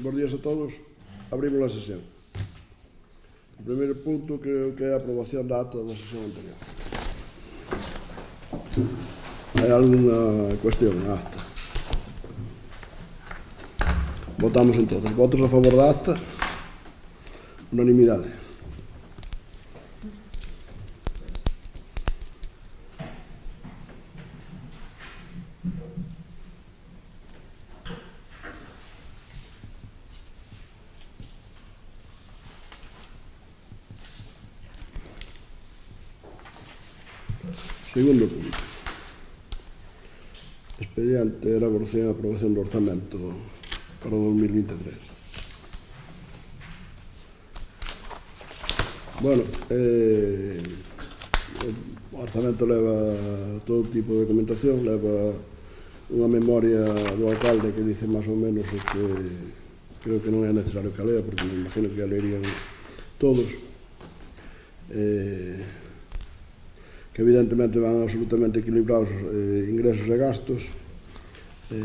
Bos días a todos. Abrimos a sesión. O primeiro punto creo que é a aprobación da acta da sesión anterior. Hai alguna cuestión na acta? Votamos entonces. Votos a favor da acta? Unanimidade. Segundo punto. Expediente de elaboración e aprobación do orzamento para o 2023. Bueno, o orzamento leva todo tipo de documentación, leva unha memoria do alcalde que dice máis ou menos o que creo que non é necesario que lea, porque me imagino que a leerían todos. Que evidentemente van absolutamente equilibrados ingresos e gastos, que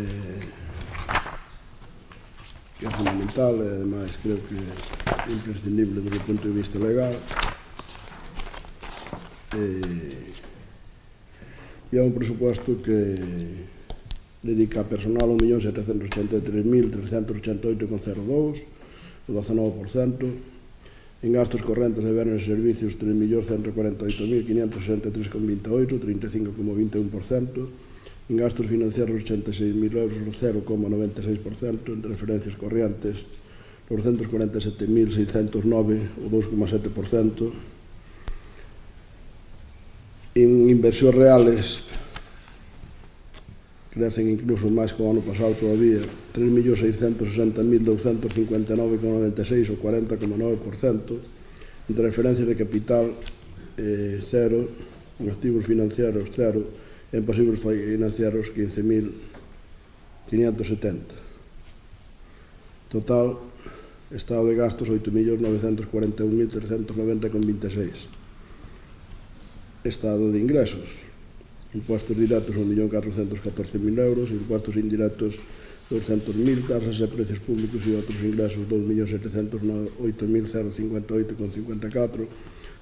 é fundamental e ademais creo que é imprescindible desde o punto de vista legal. E é un presupuesto que dedica a personal 1.783.388,02, o 19%. En gastos correntes de bens e servicios 3.148.563,28, 35,21%. En gastos financieros 86.000 euros, 0,96%. En transferencias corrientes 247.609, o 2,7%. En inversións reales crecen incluso máis que o ano pasado todavía, 3.660.259,96, o 40,9%. En transferencias de capital, cero. En activos financieros, cero. En pasivos financieros, 15.570. Total, estado de gastos, 8.941.390,26. Estado de ingresos. Impuestos directos 1.414.000 euros, impuestos indirectos 200.000, tasas e precios públicos e outros ingresos 2.708.058,54,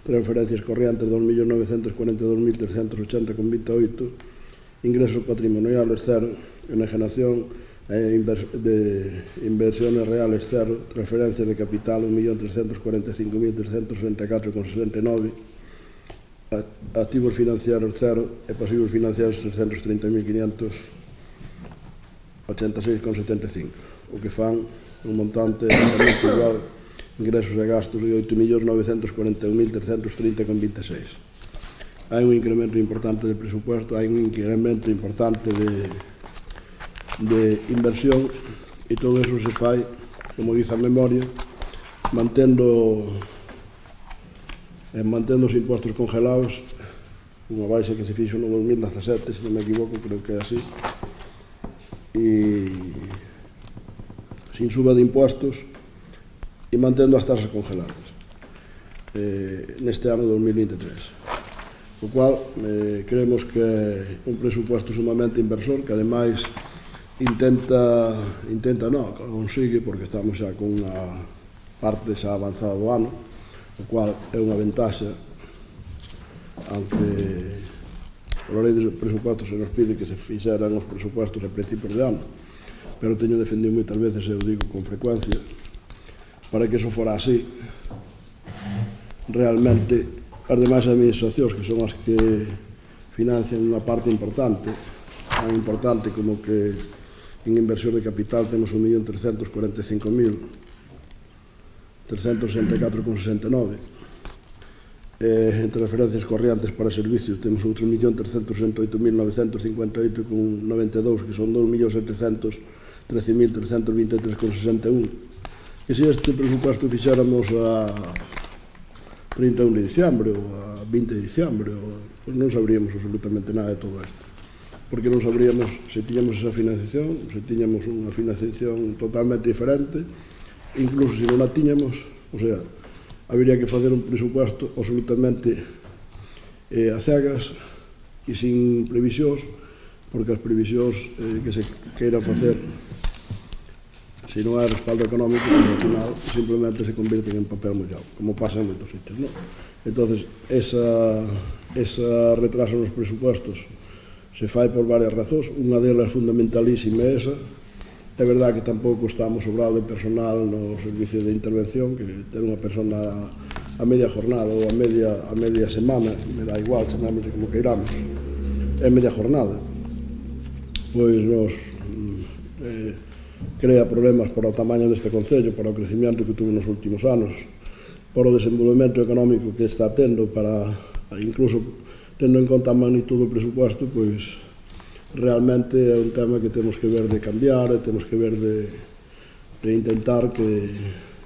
transferencias corrientes 2.942.380,28, ingresos patrimoniales cero, enajenación de inversiones reales cero, transferencias de capital 1.345.364,69, activos financieros cero e pasivos financieros 330.586,75, o que fan un montante igual ingresos e gastos de 8.941.330,26. Hai un incremento importante de presupuesto, hai un incremento importante de inversión, e todo eso se fai, como dice a memoria, mantendo os impostos congelados, unha baixa que se fixo no 2017, se non me equivoco, creo que é así, e sin suba de impostos e mantendo as tasas congeladas neste ano 2023. O cual creemos que é un presupuesto sumamente inversor, que ademais consigue, porque estamos xa con unha parte xa avanzada do ano, o cual é unha ventaxa, aunque a lei de presupuestos se nos pide que se fixeran os presupuestos a principios de ano, pero teño defendido moitas veces, e o digo con frecuencia, para que eso fora así, realmente as demais administracións, que son as que financian unha parte importante, tan importante como que en inversión de capital temos 1.345.364,69, en transferencias corrientes para servicios temos outro 1.368.958,92, que son 2.713.323,61, que se este presupuesto fixéramos a 31 de diciembre ou a 20 de diciembre, pois non sabríamos absolutamente nada de todo isto, porque non sabríamos se tiñamos esa financiación, se tiñamos unha financiación totalmente diferente, incluso se non a tiñamos, o sea, habería que facer un presupuesto absolutamente a cegas e sin previsións, porque as previsións que se queiran facer se non hai respaldo económico, pues, ao final simplemente se convirten en papel mollado, como pasa en moitos sitios, non? Entonces, esa retraso nos presupostos se fai por varias razóns. Unha delas fundamentalísima é esa. É verdade que tampouco estamos sobrados de personal no servicio de intervención, que ter unha persona a media jornada ou a media semana, me dá igual, chamámosle como queiramos, é media jornada, pois nos crea problemas para o tamaño deste concello, para o crecimiento que tuvo nos últimos anos, para o desenvolvemento económico que está tendo, para incluso tendo en conta a magnitude do presupuesto, pois realmente é un tema que temos que ver de cambiar, e temos que ver de intentar que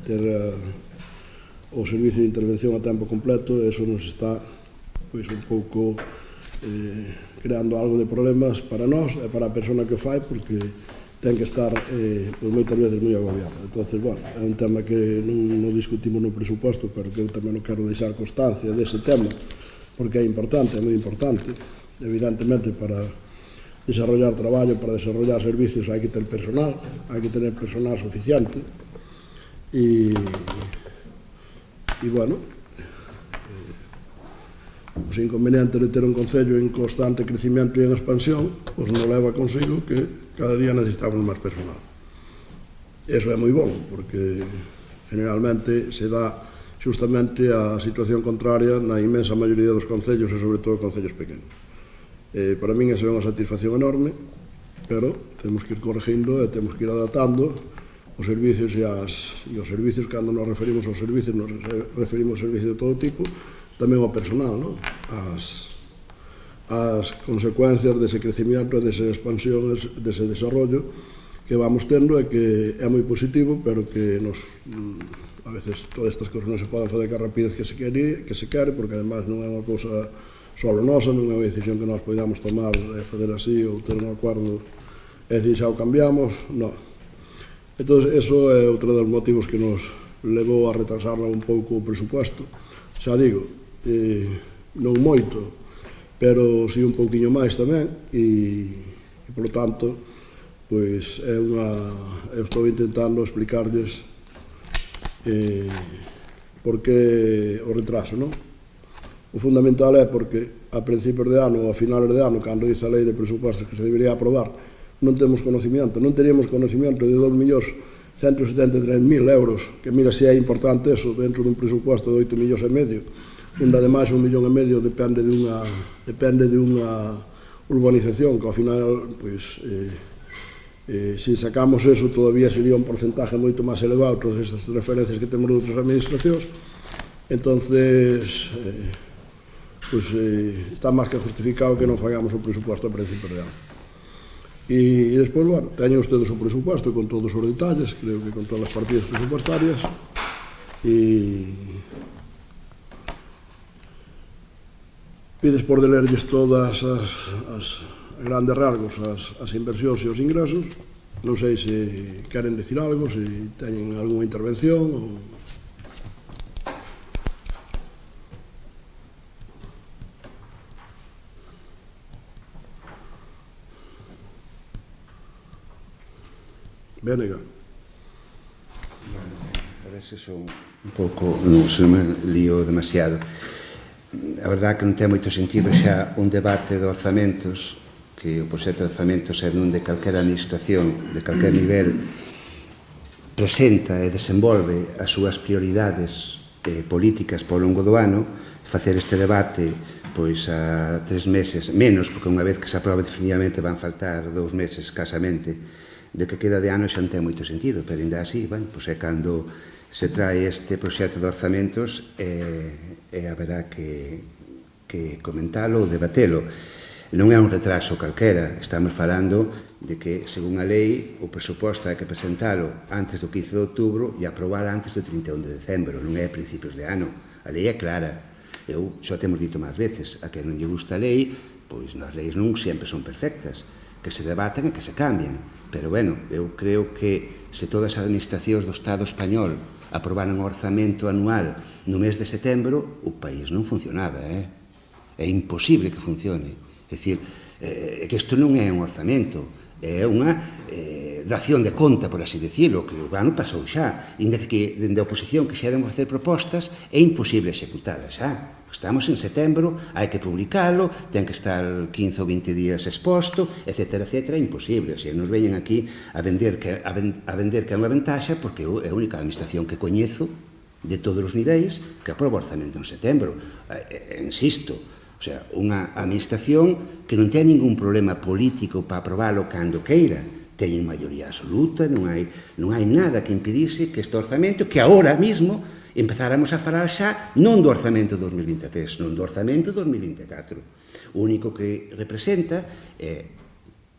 ter o servicio de intervención a tempo completo. Eso nos está pois un pouco creando algo de problemas para nós e para a persona que o fai, porque ten que estar pois moitas veces moi agobiado. Entonces, bueno, é un tema que non discutimos no presuposto, pero que eu tamén non quero deixar constancia dese tema, porque é importante, é moi importante. Evidentemente, para desarrollar traballo, para desarrollar servicios, hai que ter personal, hai que tener personal suficiente. E bueno, os inconvenientes de ter un concello en constante crecimiento e en expansión, pois non leva consigo que cada día necesitamos máis personal. Eso é moi bom, porque generalmente se dá justamente a situación contraria na inmensa maioría dos concellos e sobre todo concellos pequenos. Para min esa é unha satisfacción enorme, pero temos que ir corregindo e temos que ir adaptando os servicios e os servicios. Cando nos referimos aos servicios, nos referimos a servicios de todo tipo, tamén ao personal, non? As consecuencias dese crecimiento, desa expansión, dese desarrollo que vamos tendo, e que é moi positivo, pero que a veces todas estas cousas non se poden fazer ca rapidez que se quere, porque además non é unha cousa solo nosa, non é unha decisión que nós podamos tomar e fazer así, ou ter un acordo e dicir xa o cambiamos, non. Entón, eso é outro dos motivos que nos levou a retrasar un pouco o presupuesto. Xa digo, non moito, pero si un pouquiño máis tamén, e polo tanto, pois eu estou intentando explicarlles por que o retraso, non? O fundamental é porque a principios de ano ou a finales de ano, cando dice a lei de presupostos que se debería aprobar, non temos conocimiento, non teríamos conocimiento de 2.173.000 euros, que mira se é importante eso dentro dun presuposto de 8,5 millóns, onde ademais 1,5 millóns depende dunha urbanización que ao final, pois, se sacamos eso todavía sería un porcentaje moito máis elevado todas estas referencias que temos de outras administracións. Entonces, pois está máis que justificado que non fagamos o presuposto a principios de ano. E despois, bueno, teñen ustedes o presuposto con todos os detalles, creo que con todas as partidas presupuestarias, e despois de lerlles todas as grandes rasgos, as inversións e os ingresos, non sei se queren decir algo, se teñen algunha intervención ou... Bénega. A ver se son un pouco, non se me lío demasiado. A verdade que non ten moito sentido xa un debate de orzamentos, que o proxecto de orzamentos é nun de calquera administración, de calquer nivel, presenta e desenvolve as súas prioridades políticas ao longo do ano. Facer este debate pois a 3 meses, menos, porque unha vez que se aprobe definitivamente van faltar 2 meses escasamente de que queda de ano, xa non ten moito sentido, pero ainda así, bueno, pois é cando se trae este proxecto de orzamentos e haberá que comentalo ou debatelo. Non é un retraso calquera, estamos falando de que, según a lei, o presuposto hai que presentalo antes do 15 de outubro e aprobar antes do 31 de decembro, non é a principios de ano. A lei é clara. Eu xa temos dito máis veces, a que non lle gusta a lei, pois as leis non sempre son perfectas, que se debaten e que se cambien. Pero, bueno, eu creo que se todas as administracións do Estado español aprobaran o orzamento anual no mes de setembro, o país non funcionaba, É imposible que funcione. É dicir, que isto non é un orzamento, é unha dación de conta, por así decirlo, que o ano pasou xa, inda que dende a oposición quixéramos facer propostas, é imposible executadas xa. Estamos en setembro, hai que publicalo, ten que estar 15 ou 20 días exposto, etc. é imposible. O sea, nos veñen aquí a vender que é unha ventaxa, porque é a única administración que coñezo de todos os niveis que aproba o orzamento en setembro. Insisto, o sea, unha administración que non ten ningún problema político para aprobalo cando queira, teñen maioría absoluta, non hai nada que impedise que este orzamento, que agora mesmo empezáramos a falar xa non do orzamento 2023, non do orzamento 2024. O único que representa é,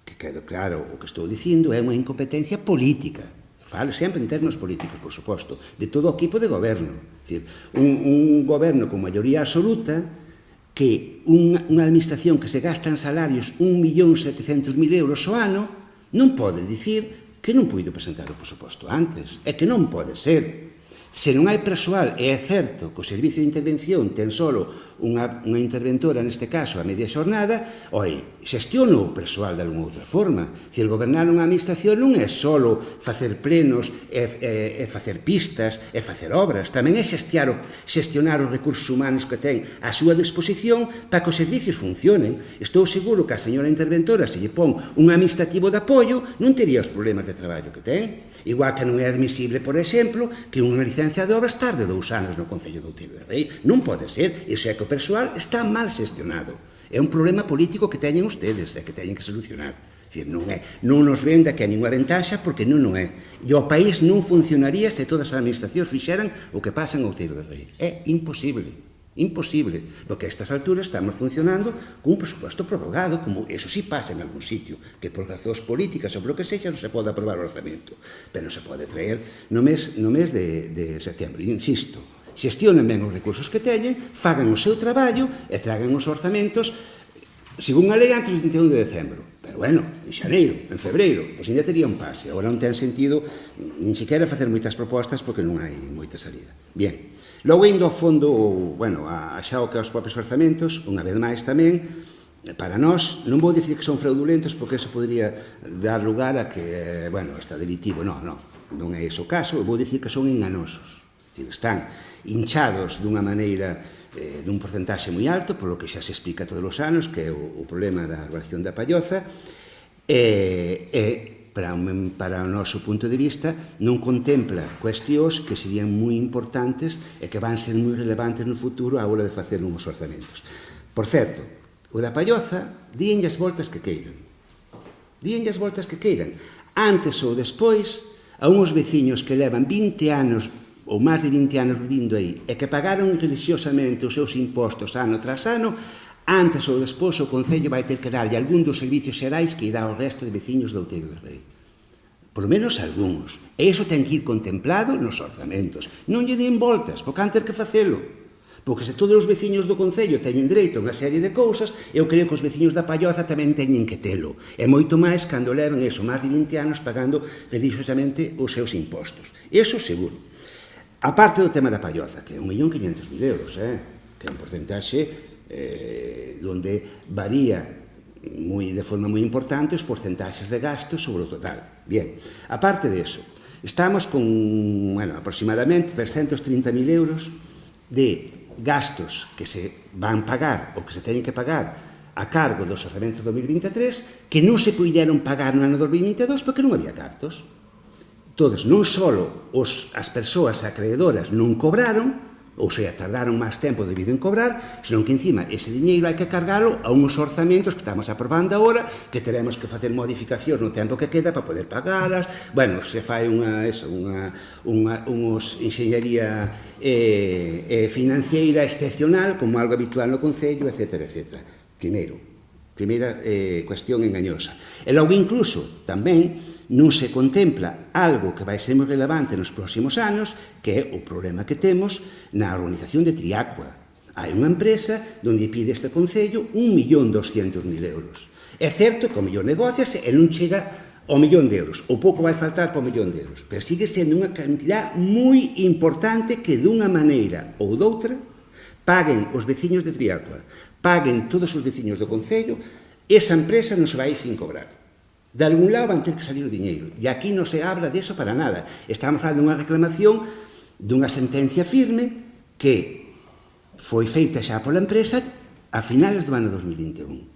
que quede claro o que estou dicindo, é unha incompetencia política. Falo sempre en termos políticos, por suposto, de todo o equipo de goberno. É dicir, un goberno con maioría absoluta, que unha administración que se gasta en salarios 1.700.000 euros ao ano, non pode dicir que non puido presentar o presuposto antes. É que non pode ser. Se non hai persoal, e é certo que o Servicio de Intervención ten solo unha interventora, neste caso, a media xornada, xestiona o persoal de alguna outra forma. Se gobernar unha administración non é solo facer plenos, é facer pistas, é facer obras, tamén é xestionar os recursos humanos que ten á súa disposición para que os servicios funcionen. Estou seguro que a señora interventora, se lle pon un administrativo de apoio, non tería os problemas de traballo que ten. Igual que non é admisible, por exemplo, que unha licencia de obras tarde 2 anos no Concello de Outeiro de Rei. Non pode ser. Iso é que o persoal está mal xestionado. É un problema político que teñen ustedes e que teñen que solucionar. Non nos venda que hai ninguna ventaxa, porque non é. E o país non funcionaría se todas as administracións fixeran o que pasa en Outeiro de Rei. É imposible. Imposible, porque a estas alturas estamos funcionando con un presupuesto prorrogado, como eso sí pasa en algún sitio, que por razóns políticas ou por lo que sexa non se pode aprobar o orzamento, pero non se pode traer no mes de setembro. Insisto, xestionen ben os recursos que teñen, fagan o seu traballo e tragan os orzamentos según a lei antes do 31 de decembro. Pero bueno, en xaneiro, en febreiro, pois ainda tería un pase. Agora non ten sentido nin sequera facer moitas propostas porque non hai moita salida. Bien. Logo, indo ao fondo, bueno, xa o que aos propios orzamentos, unha vez máis tamén, para nós, non vou dicir que son fraudulentos porque eso podría dar lugar a que, bueno, está delitivo. Non é ese o caso, vou dicir que son enganosos. Están hinchados dunha maneira, dun porcentaxe moi alto, polo que xa se explica todos os anos, que é o problema da arborización da palloza, para o noso punto de vista, non contempla cuestións que serían moi importantes e que van ser moi relevantes no futuro á hora de facer uns orzamentos. Por certo, o da palloza, díenlle as voltas que queiran. Díenlle as voltas que queiran. Antes ou despois, a uns veciños que levan 20 anos ou máis de 20 anos vivindo aí e que pagaron religiosamente os seus impostos ano tras ano, antes ou despois o Concello vai ter que darlle algún dos servicios xerais que dá ao resto de veciños de Outeiro de Rei. Por lo menos algúns. E iso ten que ir contemplado nos orzamentos. Non lle den voltas, porque han ter que facelo. Porque se todos os veciños do Concello teñen dereito a unha serie de cousas, eu creo que os veciños da palloza tamén teñen que telo. E moito máis cando leven eso, máis de 20 anos pagando religiosamente os seus impostos. Iso seguro. A parte do tema da palloza, que é 1.500.000 euros, que é un porcentaxe donde varía de forma moi importante os porcentaxes de gastos sobre o total. Bien, aparte de eso, estamos con, aproximadamente 330.000 euros de gastos que se van pagar ou que se teñen que pagar a cargo dos orzamentos 2023 que non se puideron pagar no ano 2022 porque non había cartos. Todos, non só as persoas acreedoras non cobraron, ou sea, tardaron máis tempo debido en cobrar, senón que encima ese diñeiro hai que cargalo a uns orzamentos que estamos aprobando agora, que teremos que facer modificacións no tempo que queda para poder pagalas. Bueno, se fai unha enxeñería financiera excepcional, como algo habitual no Concello, etc. Primeira cuestión engañosa. E logo incluso tamén non se contempla algo que vai ser moi relevante nos próximos anos, que é o problema que temos na organización de Triacua. Hai unha empresa onde pide este Concello 1.200.000 euros. É certo que o mellor negociase e non chega ao 1.000.000 de euros. O pouco vai faltar para o 1.000.000 de euros. Pero sigue sendo unha cantidad moi importante que dunha maneira ou doutra paguen os veciños de Triacua, paguen todos os veciños do Concello, esa empresa non se vai sin cobrar. De algún lado van ter que salir o diñeiro. E aquí non se habla de eso para nada. Estamos falando dunha reclamación dunha sentencia firme que foi feita xa pola empresa a finales do ano 2021.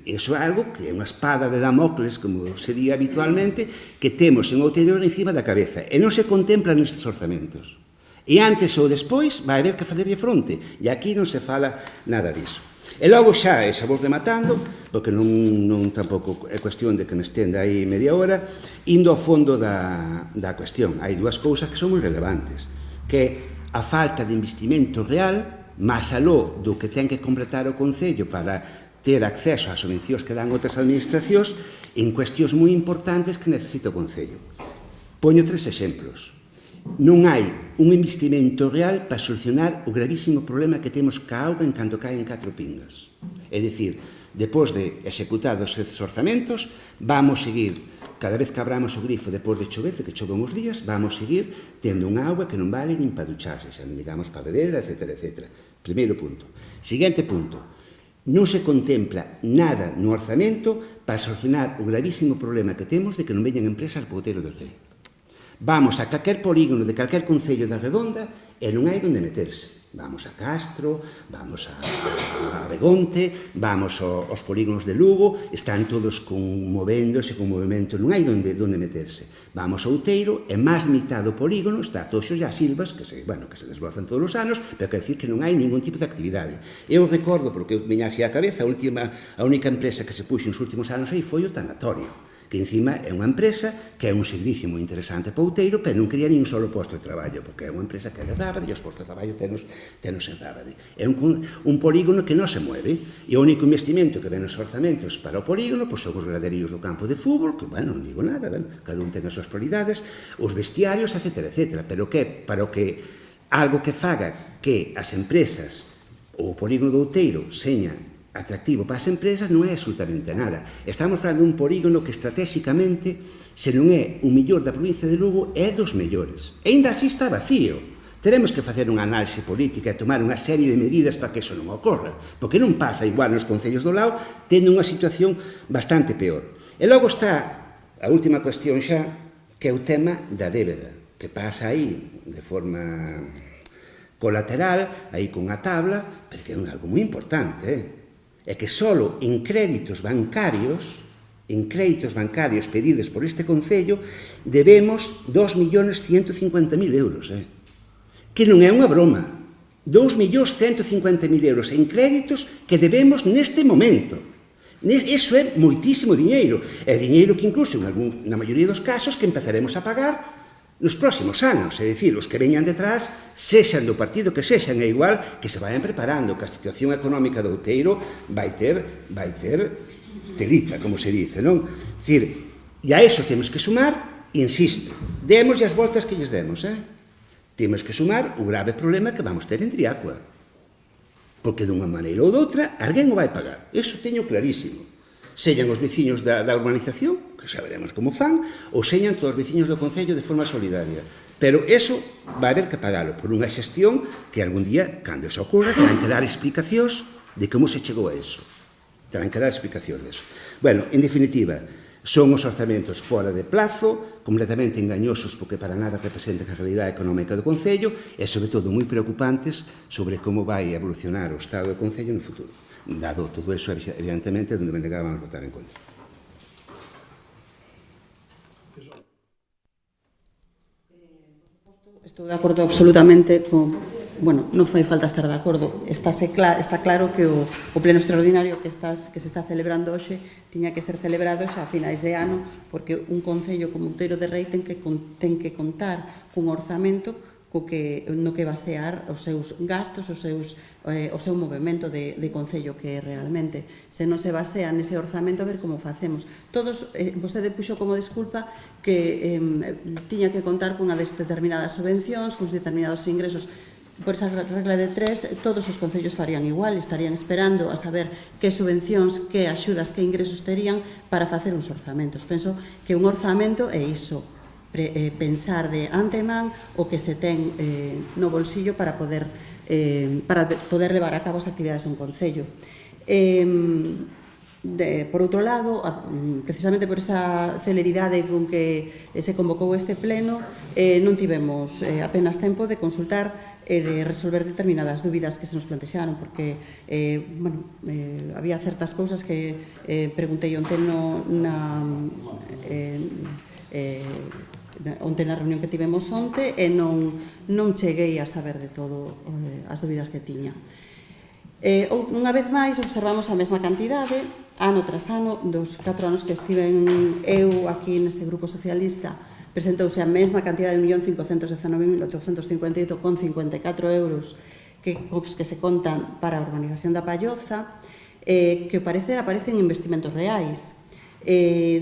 Iso é algo que é unha espada de Damocles, como se di habitualmente, que temos en Outeiro encima da cabeza, e non se contempla nestes orzamentos. E antes ou despois vai haber que facerlle fronte, e aquí non se fala nada diso. E logo xa, e xa vos rematando, porque non tampouco é cuestión de que me estenda aí media hora, indo ao fondo da cuestión. Hai dúas cousas que son moi relevantes, que é a falta de investimento real, máis aló do que ten que completar o Concello para ter acceso ás subvencións que dan outras administracións en cuestións moi importantes que necesita o Concello. Poño 3 exemplos. Non hai un investimento real para solucionar o gravísimo problema que temos ca auga en cando caen 4 pingas. É dicir, depois de executados estes orzamentos, vamos seguir, cada vez que abramos o grifo depois de chover, de que choven os días, vamos seguir tendo unha auga que non vale nin para ducharse, xa non digamos para beber, etc. Primeiro punto. Seguinte punto. Non se contempla nada no orzamento para solucionar o gravísimo problema que temos de que non veñan empresas ao Outeiro do Rei. Vamos a calquer polígono de calquer concello da Redonda e non hai onde meterse. Vamos a Castro, vamos a Begonte, vamos aos polígonos de Lugo, están todos movéndose, con movimento, non hai onde meterse. Vamos a Outeiro, e máis limitado o polígono, está Toxos e as Silvas, que se desbrozan todos os anos, pero quer decir que non hai ningún tipo de actividade. Eu recordo, porque me así a cabeza, a única empresa que se puxo nos últimos anos aí foi o tanatorio, que encima é unha empresa que é un servicio moi interesante para Outeiro, pero non quería nin un solo posto de traballo, porque é unha empresa que é de Rábade e os postos de traballo tenos en Rábade. É un polígono que non se mueve, e o único investimento que ven nos orzamentos para o polígono son os graderíos do campo de fútbol, que, non digo nada, cada un ten as súas prioridades, os vestiarios, etc. Pero que, para o que algo que faga que as empresas ou o polígono de Outeiro seña atractivo para as empresas non é absolutamente nada. Estamos falando dun polígono que estratégicamente, se non é o mellor da provincia de Lugo, é dos mellores. E ainda así está vacío. Teremos que facer unha análise política e tomar unha serie de medidas para que eso non ocorra, porque non pasa igual nos concellos do lado, tendo unha situación bastante peor. E logo está a última cuestión xa, que é o tema da débeda, que pasa aí de forma colateral, aí con a tabla, pero que é algo moi importante, é que só en créditos bancarios pedidos por este Concello, debemos 2.150.000 euros, que non é unha broma. 2.150.000 euros en créditos que debemos neste momento. Iso é moitísimo diñeiro. É diñeiro que incluso, na maioría dos casos, que empezaremos a pagar nos próximos anos, é dicir, os que veñan detrás, sexan do partido que sexan, é igual que se vayan preparando, que a situación económica do Outeiro vai ter telita, como se dice, non? É dicir, e a eso temos que sumar, insisto, demos as voltas que lles demos, temos que sumar o grave problema que vamos ter en Triacua, porque dunha maneira ou doutra, alguén o vai pagar, eso teño clarísimo. Señan os veciños da urbanización, que xa veremos como fan, ou señan todos os veciños do Concello de forma solidaria. Pero eso vai haber que pagalo por unha xestión que algún día, cando eso ocorra, terán que dar explicacións de como se chegou a eso. Terán que dar explicacións de eso. Bueno, en definitiva, son os orzamentos fora de plazo, completamente engañosos porque para nada representan a realidade económica do Concello e, sobre todo, moi preocupantes sobre como vai evolucionar o estado do Concello no futuro. Dado todo eso, evidentemente, donde me negaban a votar en contra. Estou de acordo absolutamente con... Bueno, non fai falta estar de acordo. Está claro que o pleno extraordinario que se está celebrando hoxe tiña que ser celebrado xa a finais de ano, porque un concello como Outeiro de Rei ten que contar cun orzamento no que basear os seus gastos, o seu movimento de concello, que é realmente. Se non se basea nese orzamento, a ver como facemos. Vostede puxo como desculpa que tiña que contar cunha determinadas subvencións, cuns determinados ingresos. Por esa regla de 3, todos os concellos farían igual, estarían esperando a saber que subvencións, que axudas, que ingresos terían para facer uns orzamentos. Penso que un orzamento é iso, pensar de antemán o que se ten no bolsillo para poder levar a cabo as actividades dun concello. Por outro lado, precisamente por esa celeridade con que se convocou este pleno, non tivemos apenas tempo de consultar e de resolver determinadas dúbidas que se nos plantexaron, porque había certas cousas que preguntei onte na reunión que tivemos onte e non cheguei a saber de todo as dúbidas que tiña. Unha vez máis observamos a mesma cantidade ano tras ano. Dos 4 anos que estiven eu aquí neste grupo socialista, presentouse a mesma cantidade de 1.519.858,54 euros que se contan para a urbanización da Palloza, que ao parecer aparecen investimentos reais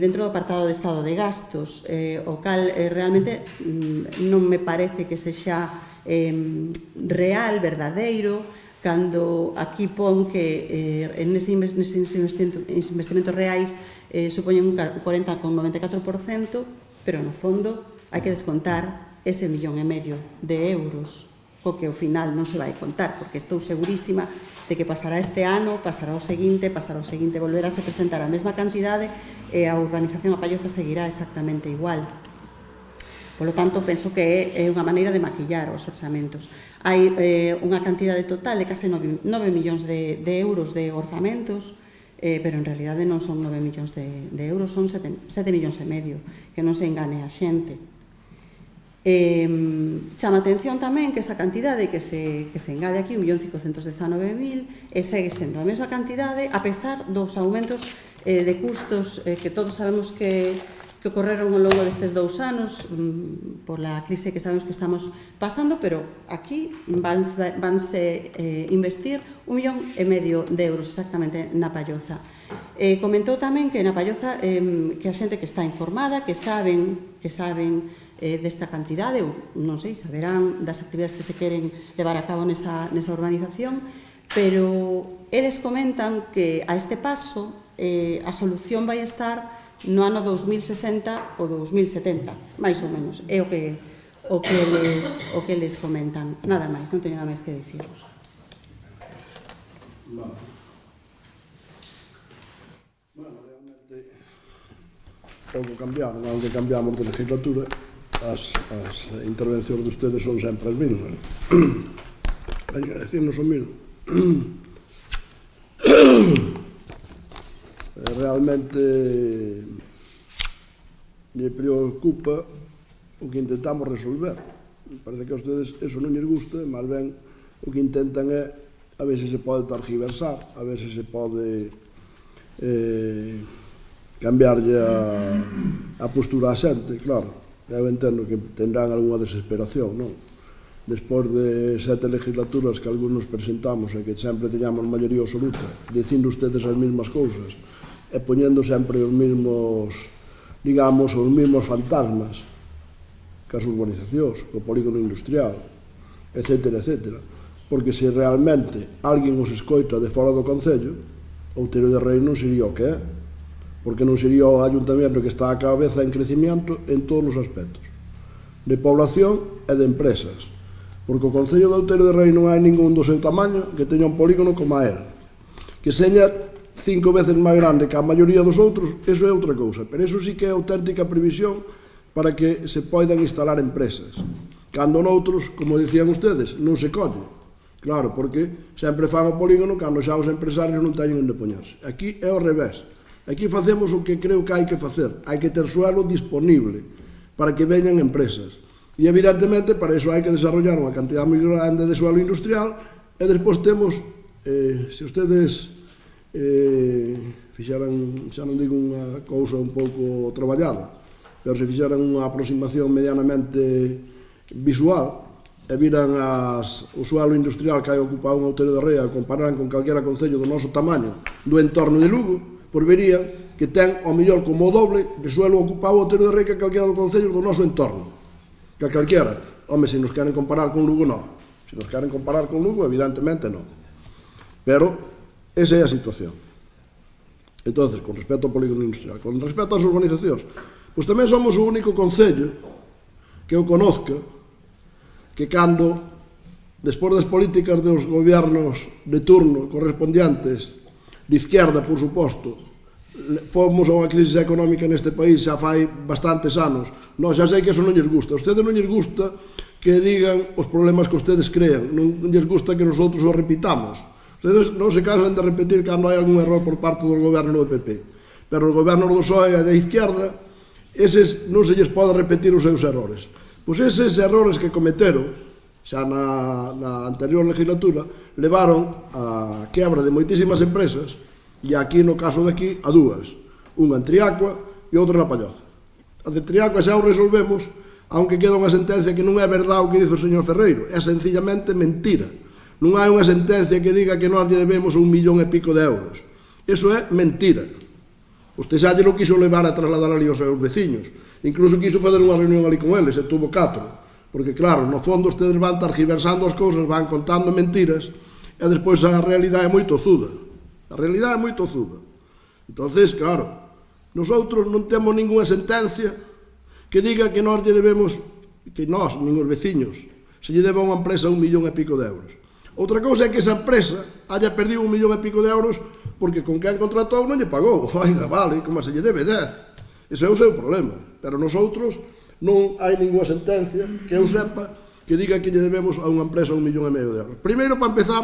dentro do apartado de estado de gastos, o cal realmente non me parece que sexa real, verdadeiro, cando aquí pon que neses investimentos reais supoñen un 40,94%, pero no fondo hai que descontar ese 1,5 millón de euros, co que ao final non se vai contar, porque estou segurísima de que pasará este ano, pasará o seguinte, volverase a presentar a mesma cantidade e a urbanización a Palloza seguirá exactamente igual. Polo tanto, penso que é unha maneira de maquillar os orzamentos. Hai unha cantidade total de case 9 millóns de euros de orzamentos, pero en realidade non son 9 millóns de euros, son 7 millóns e medio, que non se engane a xente. Chama atención tamén que esta cantidade que se engade aquí, 1.519.000, segue sendo a mesma cantidade a pesar dos aumentos de custos que todos sabemos que ocorreron ao longo destes 2 anos por la crise que sabemos que estamos pasando, pero aquí vanse investir 1,5 millón de euros exactamente na Palloza. Comentou tamén que na Palloza que a xente que está informada, que saben desta cantidade, ou non sei, saberán das actividades que se queren levar a cabo nesa urbanización, pero eles comentan que a este paso a solución vai estar no ano 2060 ou 2070, máis ou menos, é o que les comentan. Nada máis, non teño nada máis que dicir. Bueno, realmente pouco cambiaron, aunque cambiamos de legislatura, as intervencións de ustedes son sempre as mesmas. Veñen a decirnos o mismo. Realmente me preocupa o que intentamos resolver. Parece que a ustedes eso non lles gusta, máis ben o que intentan é a ver se pode targiversar, a ver se pode cambiarlle a postura a xente. Claro, eu entendo que tendrán algunha desesperación, non? Despois de 7 legislaturas que algunos presentamos e que sempre teñamos maioría absoluta, dicindo ustedes as mesmas cousas e poñendo sempre os mesmos, digamos, os mesmos fantasmas que as urbanizacións, o polígono industrial, etcétera, etcétera. Porque se realmente alguén os escoita de fora do Concello, Outeiro de Rei non sería o que é, porque non sería o ayuntamento que está a cabeza en crecimiento en todos os aspectos, de población e de empresas, porque o Concello de Outeiro de Rei non hai ningún do seu tamaño que teña un polígono como a él, que seña 5 veces máis grande que a maioría dos outros, eso é outra cousa, pero eso sí que é auténtica previsión para que se poidan instalar empresas, cando noutros, como dicían ustedes, non se colle. Claro, porque sempre fan o polígono cando xa os empresarios non teñen onde poñerse. Aquí é ao revés. Aquí facemos o que creo que hai que facer. Hai que ter suelo disponible para que veñan empresas. E evidentemente para iso hai que desarrollar unha cantidad moi grande de suelo industrial e despois temos, se ustedes fixeran, xa non digo unha cousa un pouco traballada, pero se fixeran unha aproximación medianamente visual e viran o suelo industrial que hai ocupado un Outeiro de Rei e comparan con calquera concello do noso tamaño do entorno de Lugo, pois verían que ten ao mellor como o doble de suelo ocupado o Outeiro de Rei que calquera do concello do noso entorno, que calquera. Home, se nos queren comparar con Lugo, non. Se nos queren comparar con Lugo, evidentemente non. Pero esa é a situación. Entonces, con respecto ao polígono industrial, con respecto ás urbanizacións, pois tamén somos o único concello que eu conozca que cando, despois das políticas dos gobernos de turno correspondientes de izquierda, por suposto, fomos a unha crisis económica neste país xa fai bastantes anos. Non, xa sei que eso non lles gusta. A ustedes non lles gusta que digan os problemas que ustedes crean, non lles gusta que nosotros os repitamos. Ustedes non se cansan de repetir cando hai algún error por parte do goberno do PP, pero os gobernos do PSOE e da izquierda, eses non se lles pode repetir os seus errores. Pois eses errores que cometeron xa na anterior legislatura levaron a quebra de moitísimas empresas, e aquí, no caso de aquí, a dúas, unha en Triacua e outra na Palloza. A de Triacua xa o resolvemos, aunque queda unha sentencia que non é verdade o que dice o señor Ferreiro, é sencillamente mentira. Non hai unha sentencia que diga que nós lle debemos 1,5 millón de euros. Eso é mentira. Usted xa lle lo quiso levar a trasladar ali aos seus veciños. Incluso quiso fazer unha reunión ali con eles, e tuvo 4. Porque, claro, no fondo, ustedes van targiversando as cousas, van contando mentiras, e despois a realidade é moi tozuda. A realidade é moi tozuda. Entonces, claro, nosotros non temos ninguna sentencia que diga que nós lle debemos, que nós, nin os veciños, se lle debe a unha empresa 1,5 millón de euros. Outra cousa é que esa empresa haya perdido 1,5 millón de euros porque con quen contratou non lle pagou. Oiga, vale, como se lle debe 10. Ese é o seu problema. Pero nosotros non hai ninguna sentencia que eu sepa que diga que lle debemos a unha empresa 1,5 millón de euros. Primeiro, para empezar,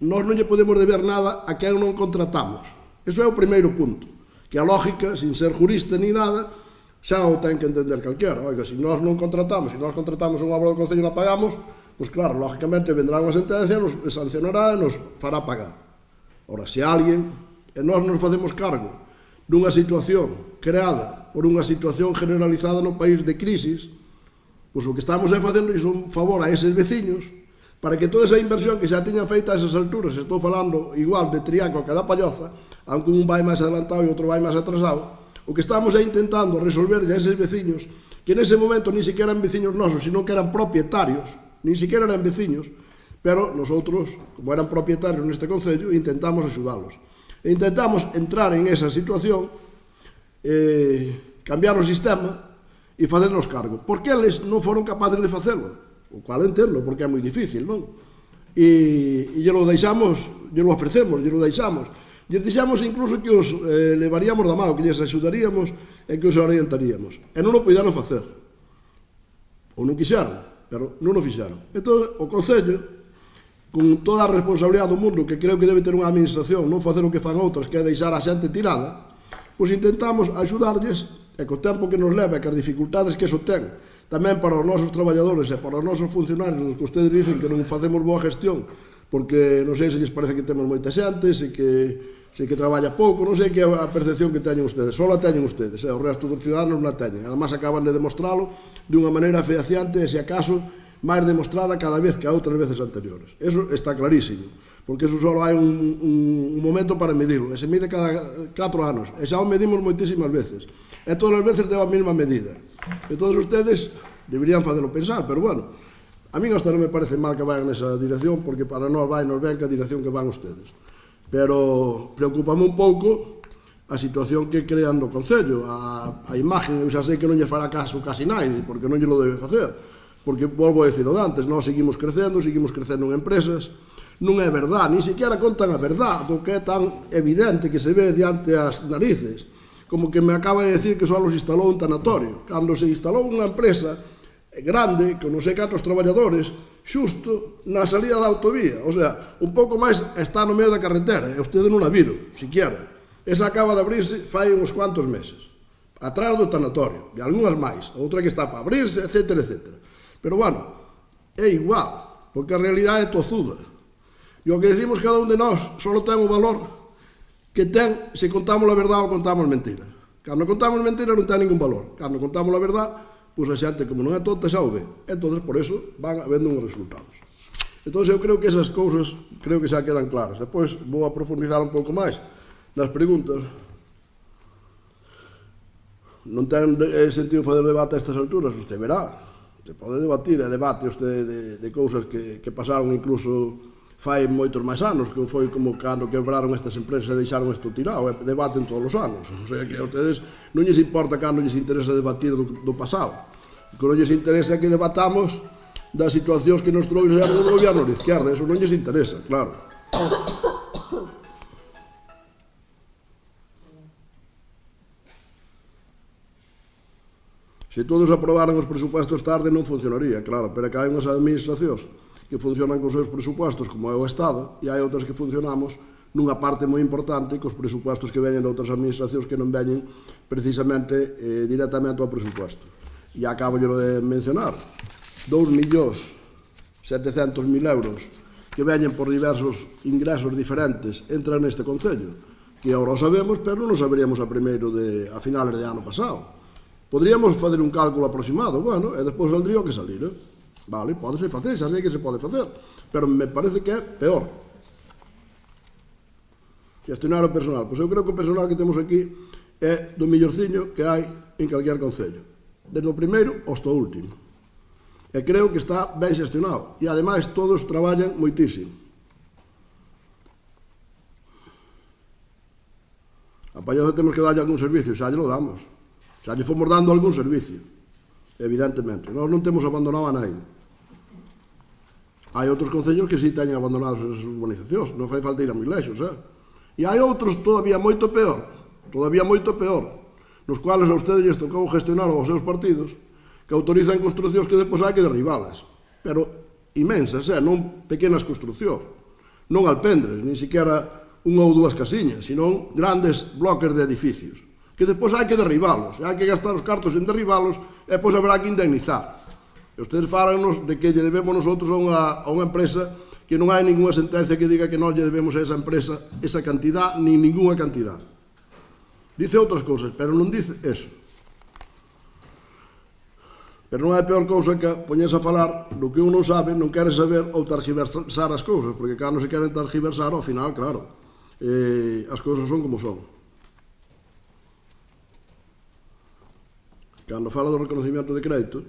nós non lle podemos deber nada a quen non contratamos. Eso é o primeiro punto. Que a lógica, sin ser jurista ni nada, xa o ten que entender calquera. Oiga, se nós non contratamos, se nós contratamos unha obra do Concello e non pagamos, pois claro, lógicamente vendrá unha sentencia, nos sancionará e nos fará pagar. Ora, se alguén, e nós nos facemos cargo dunha situación creada por unha situación generalizada no país de crisis, pois o que estamos é facendo un favor a eses veciños para que toda esa inversión que xa tiñan feita a esas alturas, estou falando igual de Triacua que da Palloza, aunque un vai máis adelantado e outro vai máis atrasado, o que estamos é intentando resolver a eses veciños que nese momento ni siquiera eran veciños nosos, sino que eran propietarios, ni siquiera eran veciños, pero nosotros, como eran propietarios neste concello, intentamos axudalos. E intentamos entrar en esa situación, cambiar o sistema e facernos cargo. Porque eles non foron capaces de facelo, o cual entendo, porque é moi difícil, non? E lle lo deixamos, lle lo ofrecemos, lle lo deixamos. Lles deixamos incluso que os levaríamos da mão, que lles axudaríamos e que os orientaríamos. E non o puderon facer. Ou non quixeron, pero non o fixeron. Entón, o Concello, con toda a responsabilidade do mundo, que creo que debe ter unha administración, non facer o que fan outras, que é deixar a xente tirada, pois intentamos axudarlles, e co tempo que nos leva, e que as dificultades que eso ten, tamén para os nosos traballadores e para os nosos funcionarios, que ustedes dicen que non facemos boa gestión, porque non sei se lles parece que temos moita xente, se que traballa pouco, non sei que é a percepción que teñen ustedes, só la teñen ustedes, o resto dos ciudadanos non la teñen. Además, acaban de demostralo dunha maneira fehaciante, e se acaso máis demostrada cada vez que a outras veces anteriores. Eso está clarísimo, porque eso só hai un momento para medirlo, e se mide cada 4 anos, e xa o medimos moitísimas veces, e todas as veces deu a mesma medida. E todos ustedes deberían facelo pensar, pero bueno, a mí hasta non me parece mal que vayan nesa dirección, porque para nós vai nos ben que a dirección que van ustedes. Pero preocupame un pouco a situación que crean no Concello, a imagen, eu xa sei que non lle fará caso casi naide, porque non lle lo debe facer, porque, volvo a decirlo antes, nós seguimos crecendo en empresas, non é verdad, ni siquiera contan a verdad, do que é tan evidente que se ve diante as narices, como que me acaba de decir que só los instalou un tanatorio, cando se instalou unha empresa grande, con non sei cantos traballadores, xusto na salida da autovía, o sea, un pouco máis está no medio da carretera, e ustedes non a viron, siquiera. Esa acaba de abrirse fai uns cuantos meses, atrás do tanatorio, e algunhas máis, outra que está para abrirse, etcétera, etcétera. Pero, bueno, é igual, porque a realidade é tozuda. E o que decimos cada un de nós só ten o valor que ten se contamos a verdade ou contamos mentira. Cando contamos mentira non ten ningún valor. Cando contamos a verdade, pois a xente, como non é tonta, xa o ve. Entón, por eso, van habendo uns resultados. Entón, eu creo que esas cousas, creo que xa quedan claras. Depois, vou a profundizar un pouco máis nas preguntas. Non ten sentido fazer debate a estas alturas, usted verá. Se pode debatir, e debate usted de cousas que pasaron incluso fai moitos máis anos, que foi como cando quebraron estas empresas e deixaron isto tirado, e debaten todos os anos. O sea, que a ustedes non lles importa cando lles interesa debatir do pasado. O que non lles interesa é que debatamos das situacións que nos trouxeron do goberno de izquierda, eso non lles interesa, claro. Se todos aprobaran os presupuestos tarde non funcionaría, claro, pero que hai unhas administracións que funcionan cos seus presupuestos como é o Estado e hai outras que funcionamos nunha parte moi importante cos presupuestos que veñen de outras administracións que non veñen precisamente directamente ao presupuesto. E acabo de mencionar 2.700.000 euros que veñen por diversos ingresos diferentes entran neste Concello, que agora o sabemos, pero non o saberíamos a finales de ano pasado. Poderíamos fazer un cálculo aproximado, bueno, e despois saldría o que salir, vale, podese facer, xa sei que se pode facer, pero me parece que é peor. Gestionar o personal, pois eu creo que o personal que temos aquí é do millorciño que hai en calquer concello, desde o primeiro hasta o último. E creo que está ben gestionado, e ademais todos traballan moitísimo. A Palloza temos que darlle algún servicio, xa lle lo damos. Xa lle fomos dando algún servicio, evidentemente. Nós non temos abandonado a nadie. Hai outros concellos que sí teñen abandonado as urbanizacións, non fai falta ir a moi lexos, E hai outros todavía moito peor, nos cuales a ustedes lles tocou gestionar aos seus partidos, que autorizan construcións que depois hai que derribalas, pero imensas, non pequenas construcións, non alpendres, nin siquiera unha ou dúas casiñas, sino grandes bloques de edificios, que depois hai que derribalos, hai que gastar os cartos en derribalos e depois haberá que indemnizar. E ustedes falanos de que lle debemos nosotros a unha empresa que non hai ninguna sentencia que diga que nós lle debemos a esa empresa esa cantidad, nin ninguna cantidad. Dice outras cousas, pero non dice eso. Pero non hai peor cousa que poñerse a falar do que un non sabe, non quere saber ou targiversar as cousas, porque cando se queren targiversar, ao final, claro, as cousas son como son. Cando fala do reconocimiento de crédito,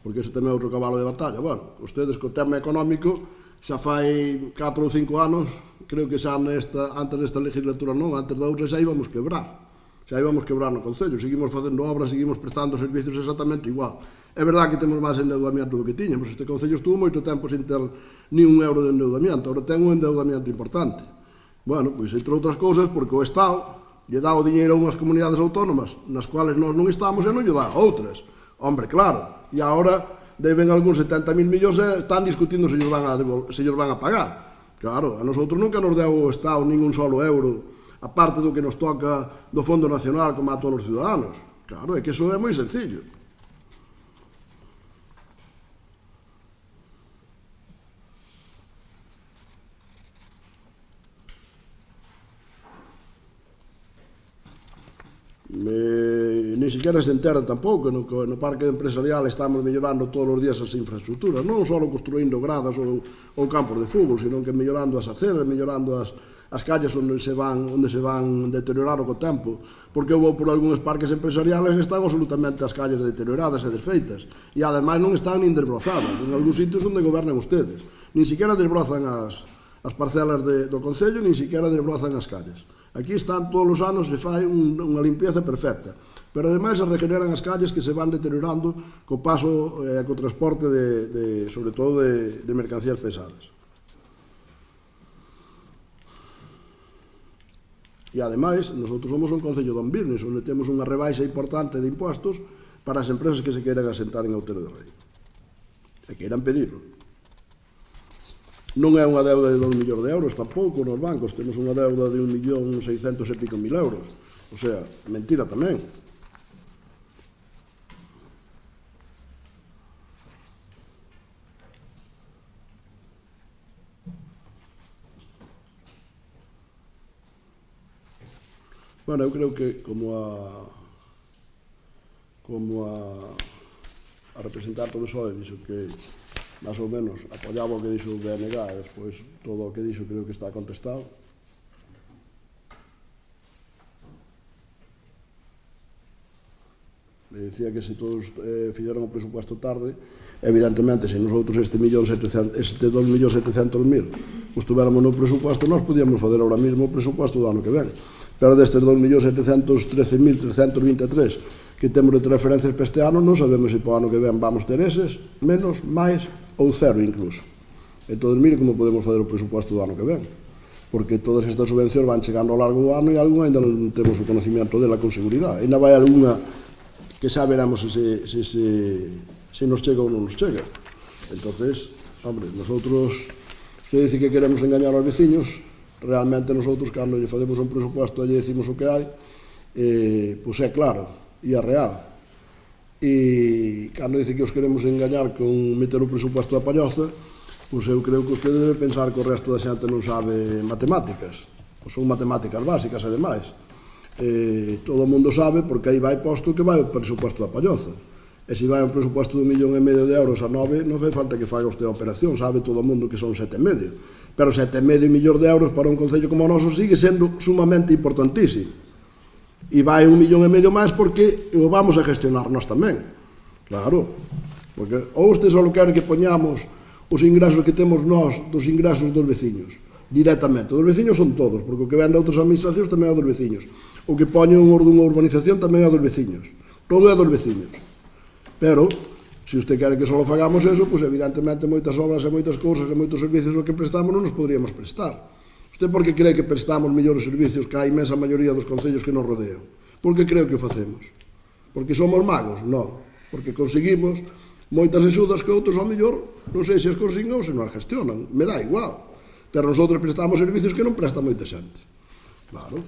porque ese tamén é outro cabalo de batalla, bueno, ustedes co tema económico xa fai 4 ou 5 anos, creo que xa antes desta legislatura non, antes da outra xa íbamos quebrar no Concello, seguimos facendo obras, seguimos prestando servicios exactamente igual. É verdade que temos máis endeudamento do que tiñamos, este Concello estuvo moito tempo sin ter ni un euro de endeudamento, agora ten un endeudamento importante. Bueno, pois entre outras cousas, porque o Estado lle dá o diñeiro a unhas comunidades autónomas nas cuales nós non estamos e non lle dá a outras. Hombre, claro, e agora deben algúns 70.000 millóns e están discutindo se lles van a pagar. Claro, a nosotros nunca nos deu o Estado nin un solo euro, aparte do que nos toca do Fondo Nacional como a todos os ciudadanos. Claro, é que iso é moi sencillo. Nin siquiera se entera tampouco no parque empresarial estamos mellorando todos os días as infraestructuras, non só construindo gradas ou campos de fútbol, sino que mellorando as aceras, mellorando as calles onde se van deteriorando co tempo, porque eu vou por algúns parques empresariales e están absolutamente as calles deterioradas e desfeitas, e ademais non están nin desbrozadas, en algúns sitios onde gobernan ustedes, nin siquiera desbrozan as parcelas do Concello, nin siquiera desbrozan as calles. Aquí están todos os anos, se fai unha limpieza perfecta, pero ademais se regeneran as calles que se van deteriorando co paso e co transporte sobre todo de mercancías pesadas. E ademais, nosotros somos un concello de business, onde temos unha rebaixa importante de impostos para as empresas que se queiran asentar en Outeiro de Rei e queiran pedirlo. Non é unha deuda de 2 millóns de euros tampouco nos bancos, temos unha deuda de 1.600.000 e pico euros, o sea, mentira tamén. Bueno, eu creo que como a representante do PSOE dixo que máis ou menos apoiaba o que dixo o BNG e despois todo o que dixo creo que está contestado. Me dicía que se todos fixeron o presupuesto tarde, evidentemente, se nosotros este 2.700.000 estuveramos no presupuesto, nós podíamos fazer ahora mesmo o presupuesto do ano que ven. Pero destes 2.713.323 que temos de transferencias para este ano, non sabemos se para o ano que ven vamos ter eses, menos, máis ou cero incluso. Entón, mire como podemos fazer o presupuesto do ano que ven, porque todas estas subvencións van chegando ao largo do ano e algunha ainda non temos o conocimiento dela con seguridade. Ainda vai algunha que xa veremos se nos chega ou non nos chega. Entonces, hombre, nosotros, se dice que queremos engañar aos veciños, realmente nosotros, cando lle facemos un presupuesto e lle decimos o que hai, pois é claro, e é real. E cando dice que os queremos engañar con meter o presupuesto da palloza, pois eu creo que usted debe pensar que o resto da xente non sabe matemáticas, pois son matemáticas básicas, ademais. Todo o mundo sabe, porque aí vai posto que vai o presupuesto da palloza. E se vai un presupuesto de 1,5 millón de euros a 9, non fai falta que faga usted a operación, sabe todo o mundo que son 7,5. Pero 7,5 millóns de euros para un concello como o noso sigue sendo sumamente importantísimo. E vai 1,5 millón máis porque o vamos a gestionar nós tamén. Claro, porque ou usted só quere que poñamos os ingresos que temos nós dos ingresos dos veciños, directamente. Os veciños son todos, porque o que ven de outras administracións tamén é dos veciños. O que poñen dunha urbanización tamén é dos veciños. Todo é dos veciños. Pero, se usted quere que só fagamos eso, pois evidentemente moitas obras e moitas cousas e moitos servicios que prestamos non nos poderíamos prestar. Usted por que cree que prestamos mellores servicios que a imensa maioría dos concellos que nos rodean? Por que creo que o facemos? Porque somos magos? Non. Porque conseguimos moitas axudas que outros, ao mellor, non sei se as consignan ou se non as gestionan. Me dá igual. Pero nosotros prestamos servicios que non presta moita xente. Claro.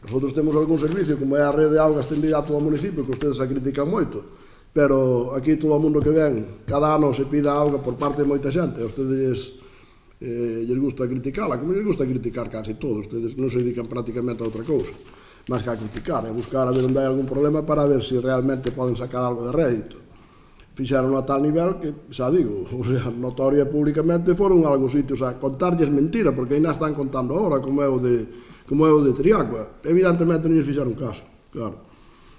Nosotros temos algún servicio, como é a rede de auga estendida a todo o municipio, que ustedes a critican moito, pero aquí todo o mundo que ven, cada ano se pida auga por parte de moita xente, a ustedes lles gusta criticarla, como lles gusta criticar casi todos, ustedes non se dedican prácticamente a outra cousa, máis que a criticar, a buscar a ver onde hai algún problema para ver se realmente poden sacar algo de rédito. Fixeron a tal nivel que, xa digo, o sea, notoria públicamente foron a algúns sitios a contarlles mentira, porque ainda están contando ahora, como é o de Triagua. Evidentemente non lles fixeron caso, claro.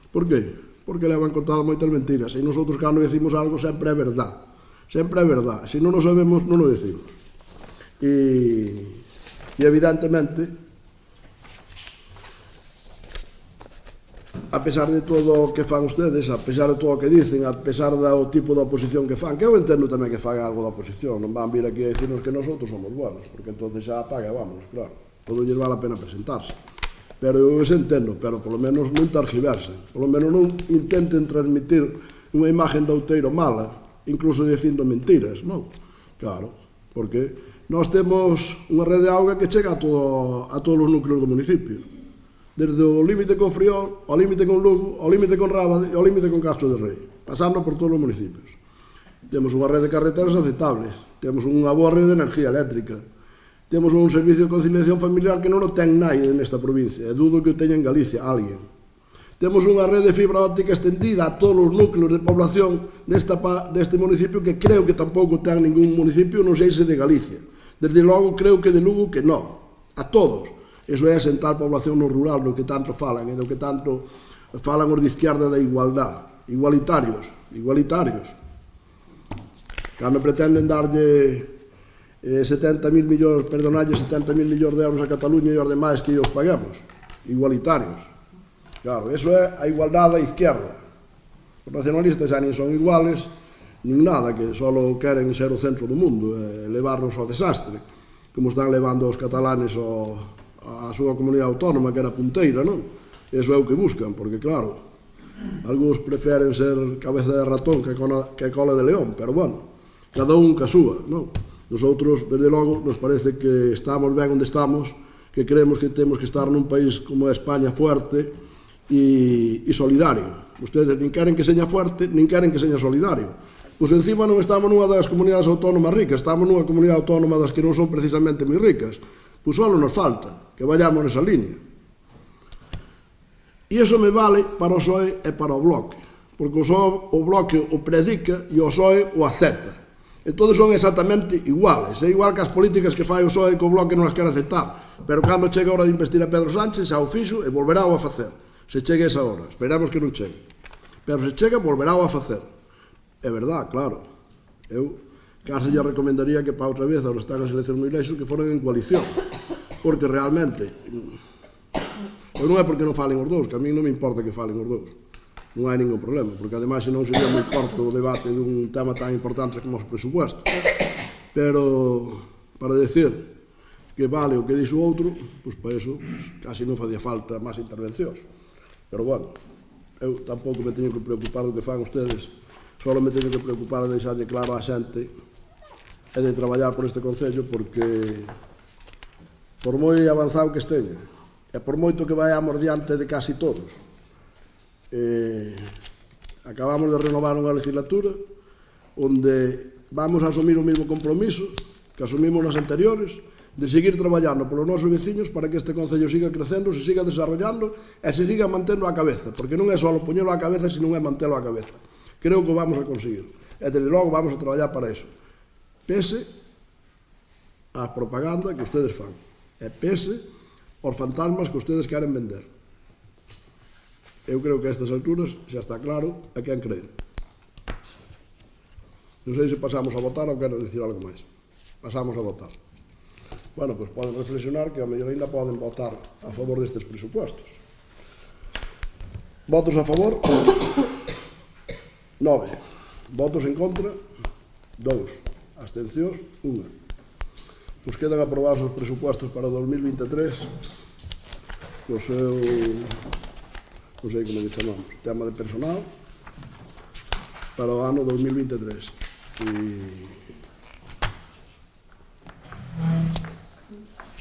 Por qué? Porque levan contado moitas mentiras, e nosotros cando decimos algo sempre é verdad. Sempre é verdad. Se non o sabemos, non o decimos. E evidentemente, a pesar de todo o que fan ustedes, a pesar de todo o que dicen, a pesar do tipo de oposición que fan, que eu entendo tamén que fan algo de oposición, non van vir aquí a decirnos que nosotros somos buenos, porque entonces xa apaga, vámonos, claro. Todo lles vale a pena presentarse. Pero eu os entendo, pero polo menos non targiversen, polo menos non intenten transmitir unha imagen de outeiro mala, incluso dicindo mentiras, non? Claro, porque nós temos unha rede de auga que chega a todos os núcleos do municipio. Desde o límite con Friol, ao límite con Lugo, ao límite con Rábade e ao límite con Castro de Rei, pasando por todos os municipios. Temos unha rede de carreteras aceptables, temos unha boa rede de energía eléctrica, temos un servicio de conciliación familiar que non o ten naide nesta provincia, e dudo que o teña en Galicia alguén. Temos unha rede de fibra óptica extendida a todos os núcleos de población deste municipio que creo que tampouco ten ningún municipio, non sei se de Galicia. Desde logo creo que de Lugo que non, a todos. Eso é asentar población no rural, do que tanto falan e do que tanto falan os de izquierda da igualdad. Igualitarios. Cando pretenden darlle 70.000 millóns, perdonadlle 70.000 millóns de euros a Cataluña e os demais que os paguemos. Igualitarios. Claro, eso é a igualdade da izquierda. Os nacionalistas xa nin son iguales, nin nada, que só queren ser o centro do mundo, levarnos ao desastre, como están levando os catalanes a súa comunidade autónoma, que era punteira, non? Eso é o que buscan, porque claro, algúns preferen ser cabeza de ratón que cola de león, pero bueno, cada un ca súa, non? Nosotros, desde logo, nos parece que estamos ben onde estamos, que creemos que temos que estar nun país como é España fuerte e solidario. Ustedes nin queren que seña fuerte, nin queren que seña solidario. Pois encima non estamos nunha das comunidades autónomas ricas, estamos nunha comunidade autónoma das que non son precisamente moi ricas. Pois só nos falta que vayamos nesa línea. E iso me vale para o PSOE e para o Bloque, porque o Bloque o predica e o PSOE o acepta. Entón son exactamente iguales, é igual que as políticas que fai o PSOE que o Bloque non as quere aceptar, pero cando chega a hora de investir a Pedro Sánchez xa o fixo e volverá a facer, se chegue esa hora, esperamos que non chegue, pero se chega volverá a facer. É verdad, claro, eu case lle recomendaría que para outra vez, ahora están as eleccións moi leixos, que foran en coalición, porque realmente, eu non é porque non falen os dous, que a mí non me importa que falen os dous, non hai ningún problema, porque ademais senón sería moi corto o debate dun tema tan importante como os presupuestos. Pero para decir que vale o que dixo outro, pois para iso casi non facía falta máis intervencións. Pero bueno, eu tampouco me teño que preocupar do que fan ustedes, só me teño que preocupar de deixarlle claro á xente e de traballar por este Concello, porque por moi avanzado que esteña e por moito que vayamos diante de casi todos, acabamos de renovar unha legislatura onde vamos a asumir o mesmo compromiso que asumimos nas anteriores, de seguir traballando polos nosos veciños para que este Concello siga crecendo, se siga desarrollando e se siga mantendo a cabeza, porque non é só poñelo a cabeza, sino é mantelo a cabeza. Creo que o vamos a conseguir e desde logo vamos a traballar para iso, pese a propaganda que ustedes fan e pese aos fantasmas que ustedes queren vender. Eu creo que a estas alturas xa está claro a quen creen. Non sei se pasamos a votar ou quero dicir algo máis. Pasamos a votar. Bueno, pois poden reflexionar que a mellor ainda poden votar a favor destes presupuestos. Votos a favor? 9. Votos en contra? 2. Abstencións? 1. Pois quedan aprobados os presupuestos para 2023 no seu, non sei como lle chamamos, tema de personal para o ano 2023.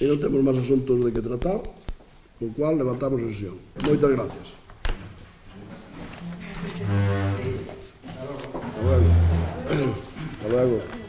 E non temos máis asuntos de que tratar, co cual levantamos a sesión. Moitas gracias. Hasta luego. Hasta luego.